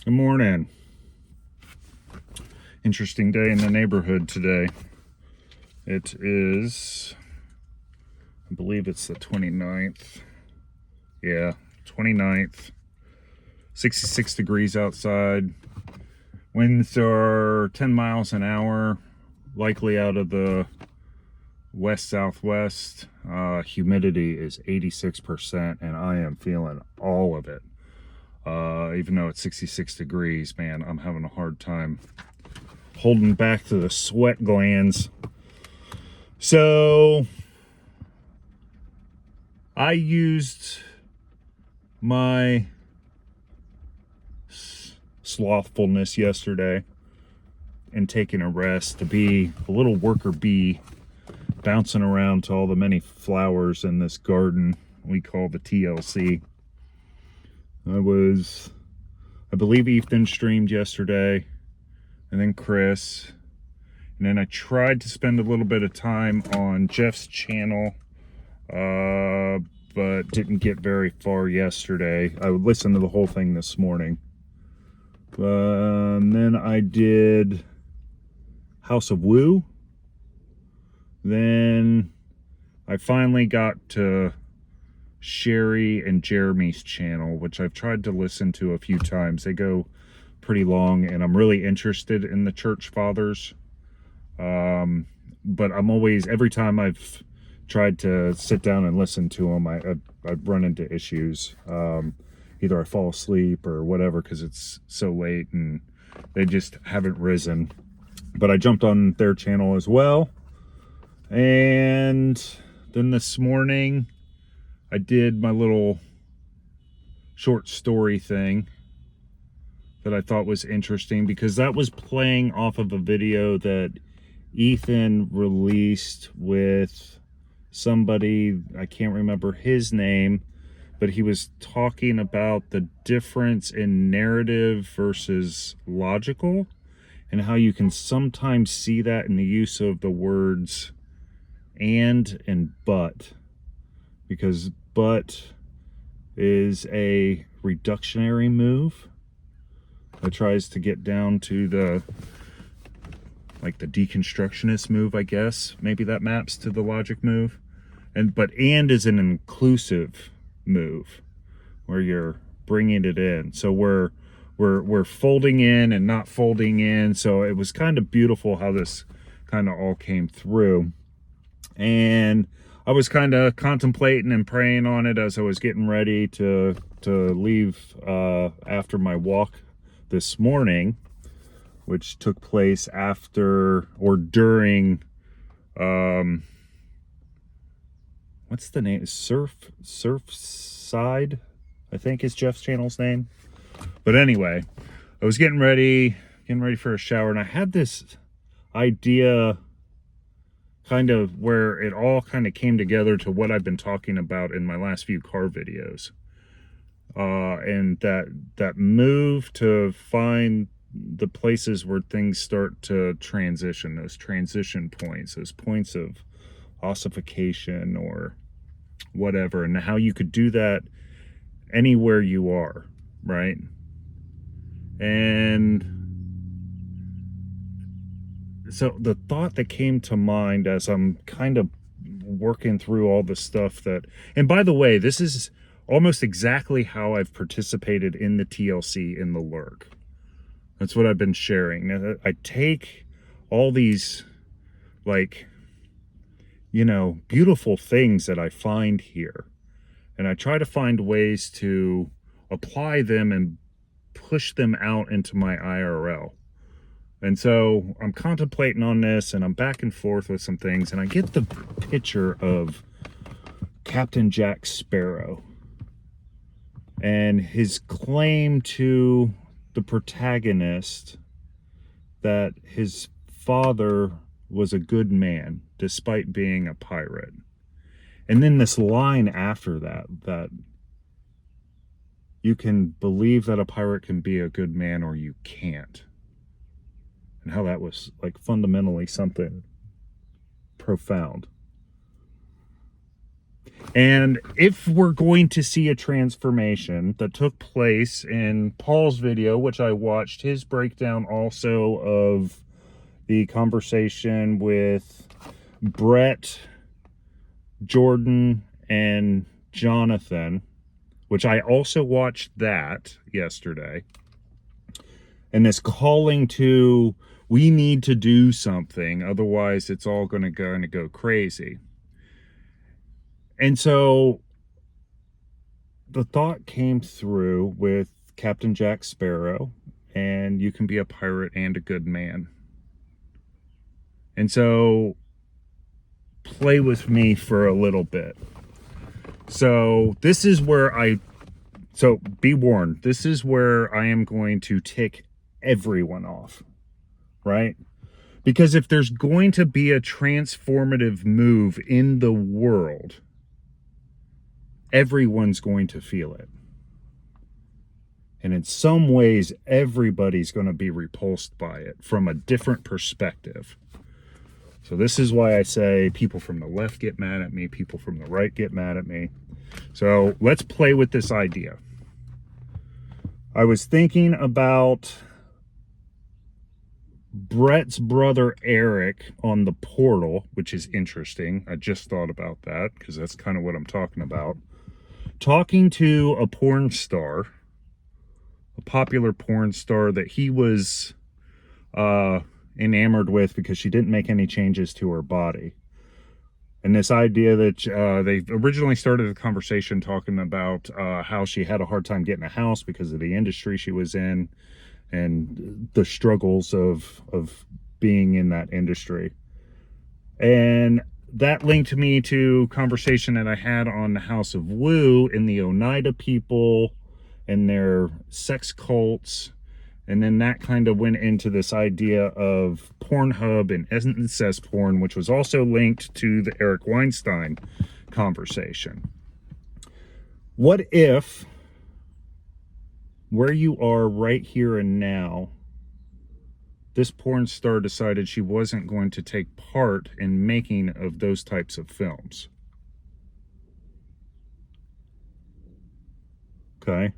Good morning. Interesting day in the neighborhood today. It is, I believe it's the 29th. Yeah, 29th. 66 degrees outside. Winds are 10 miles an hour, likely out of the west-southwest. Humidity is 86%, and I am feeling all of it. Even though it's 66 degrees, man, I'm having a hard time holding back to the sweat glands. So I used my slothfulness yesterday and taking a rest to be a little worker bee, bouncing around to all the many flowers in this garden we call the TLC. I believe Ethan streamed yesterday, and then Chris, and then I tried to spend a little bit of time on Jeff's channel, but didn't get very far yesterday. I would listen to the whole thing this morning. And then I did House of Woo. Then I finally got to Sherry and Jeremy's channel, which I've tried to listen to a few times. They go pretty long, and I'm really interested in the church fathers. But I'm always, every time I've tried to sit down and listen to them, I've run into issues. Either I fall asleep or whatever because it's so late and they just haven't risen. But I jumped on their channel as well. And then this morning I did my little short story thing that I thought was interesting, because that was playing off of a video that Ethan released with somebody, I can't remember his name, but he was talking about the difference in narrative versus logical, and how you can sometimes see that in the use of the words and but, because but is a reductionary move that tries to get down to the deconstructionist move, I guess. Maybe that maps to the logic move. But is an inclusive move where you're bringing it in. So we're folding in and not folding in. So it was kind of beautiful how this kind of all came through. And I was kind of contemplating and praying on it as I was getting ready to leave after my walk this morning, which took place after or during what's the name? Surfside, I think is Jeff's channel's name. But anyway, I was getting ready for a shower, and I had this idea kind of where it all kind of came together to what I've been talking about in my last few car videos. And that move to find the places where things start to transition, those transition points, those points of ossification or whatever, and how you could do that anywhere you are, right? And so the thought that came to mind as I'm kind of working through all the stuff that, and by the way, this is almost exactly how I've participated in the TLC in the lurk. That's what I've been sharing. I take all these, beautiful things that I find here, and I try to find ways to apply them and push them out into my IRL. And so I'm contemplating on this, and I'm back and forth with some things, and I get the picture of Captain Jack Sparrow and his claim to the protagonist that his father was a good man despite being a pirate. And then this line after that you can believe that a pirate can be a good man or you can't. And how that was fundamentally something profound. And if we're going to see a transformation that took place in Paul's video, which I watched, his breakdown also of the conversation with Brett, Jordan, and Jonathan, which I also watched that yesterday, and this calling to, we need to do something, otherwise it's all going to go crazy. And so the thought came through with Captain Jack Sparrow, and you can be a pirate and a good man. And so play with me for a little bit. So this is where so be warned, this is where I am going to tick everyone off, right? Because if there's going to be a transformative move in the world, everyone's going to feel it. And in some ways, everybody's going to be repulsed by it from a different perspective. So this is why I say people from the left get mad at me, people from the right get mad at me. So let's play with this idea. I was thinking about Brett's brother Eric on the portal, which is interesting. I just thought about that because that's kind of what I'm talking about. Talking to a porn star, a popular porn star that he was enamored with because she didn't make any changes to her body. And this idea that they originally started the conversation talking about how she had a hard time getting a house because of the industry she was in and the struggles of being in that industry. And that linked me to conversation that I had on the House of Woo and the Oneida people and their sex cults. And then that kind of went into this idea of Pornhub and incest porn, which was also linked to the Eric Weinstein conversation. What if, where you are right here and now, this porn star decided she wasn't going to take part in making of those types of films? Okay.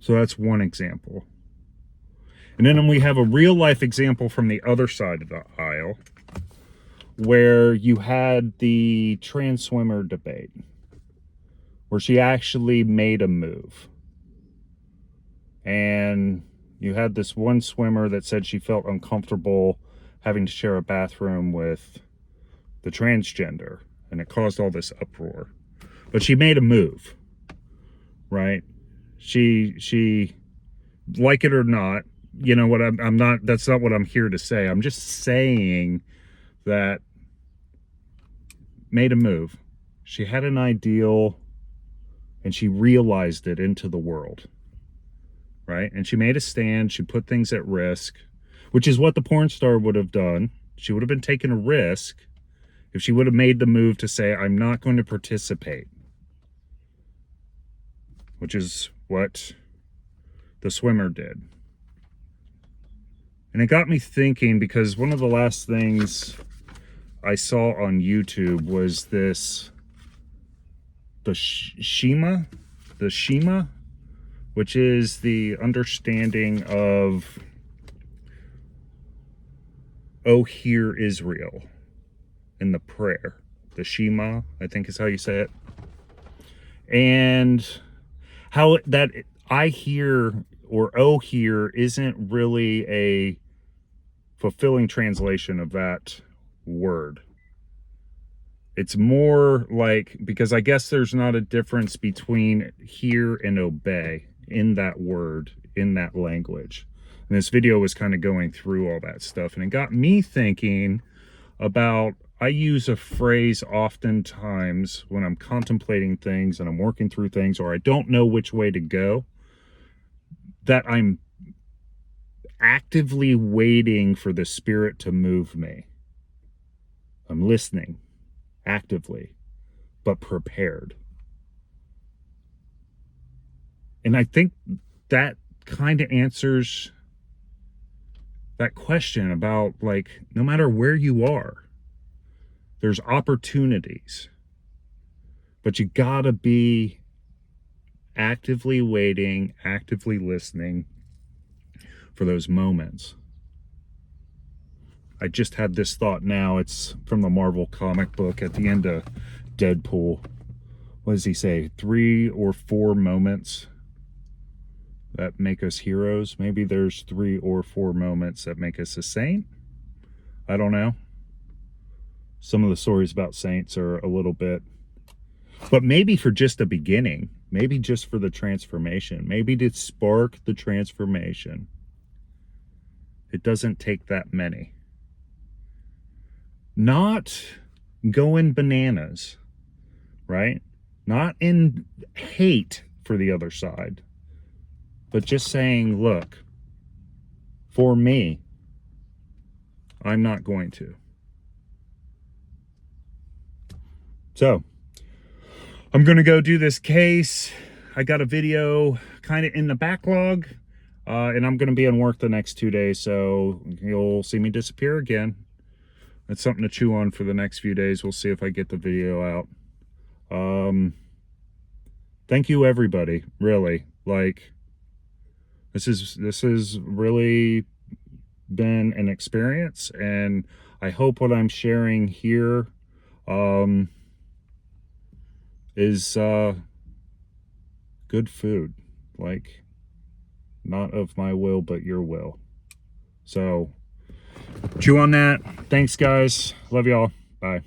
So that's one example. And then we have a real life example from the other side of the aisle where you had the trans swimmer debate where she actually made a move. And you had this one swimmer that said she felt uncomfortable having to share a bathroom with the transgender, and it caused all this uproar. But she made a move, right? She like it or not, you know what, I'm not, that's not what I'm here to say. I'm just saying that made a move. She had an ideal and she realized it into the world, right? And she made a stand. She put things at risk, which is what the porn star would have done. She would have been taking a risk if she would have made the move to say, I'm not going to participate, which is what the swimmer did. And it got me thinking, because one of the last things I saw on YouTube was this, the Shema, which is the understanding of, "Oh, hear Israel," in the prayer. The Shema, I think is how you say it. And how that I hear, or "oh, hear," isn't really a fulfilling translation of that word. It's more like, because I guess there's not a difference between hear and obey in that word, in that language. And this video was kind of going through all that stuff, and it got me thinking about, I use a phrase oftentimes when I'm contemplating things and I'm working through things, or I don't know which way to go, that I'm actively waiting for the Spirit to move me. I'm listening actively, but prepared. And I think that kind of answers that question about, like, no matter where you are, there's opportunities. But you gotta be actively waiting, actively listening for those moments. I just had this thought now. It's from the Marvel comic book at the end of Deadpool. What does he say? 3 or 4 moments that make us heroes. Maybe there's 3 or 4 moments that make us a saint. I don't know. Some of the stories about saints are a little bit, but maybe for just a beginning, maybe just for the transformation, maybe to spark the transformation. It doesn't take that many. Not going bananas, right? Not in hate for the other side, but just saying, look, for me, I'm not going to. So, I'm going to go do this case. I got a video kind of in the backlog, and I'm going to be in work the next 2 days, so you'll see me disappear again. That's something to chew on for the next few days. We'll see if I get the video out. Thank you, everybody. Really, like, this has really been an experience, and I hope what I'm sharing here is good food, like, not of my will but your will. So chew on that. Thanks, guys. Love y'all. Bye.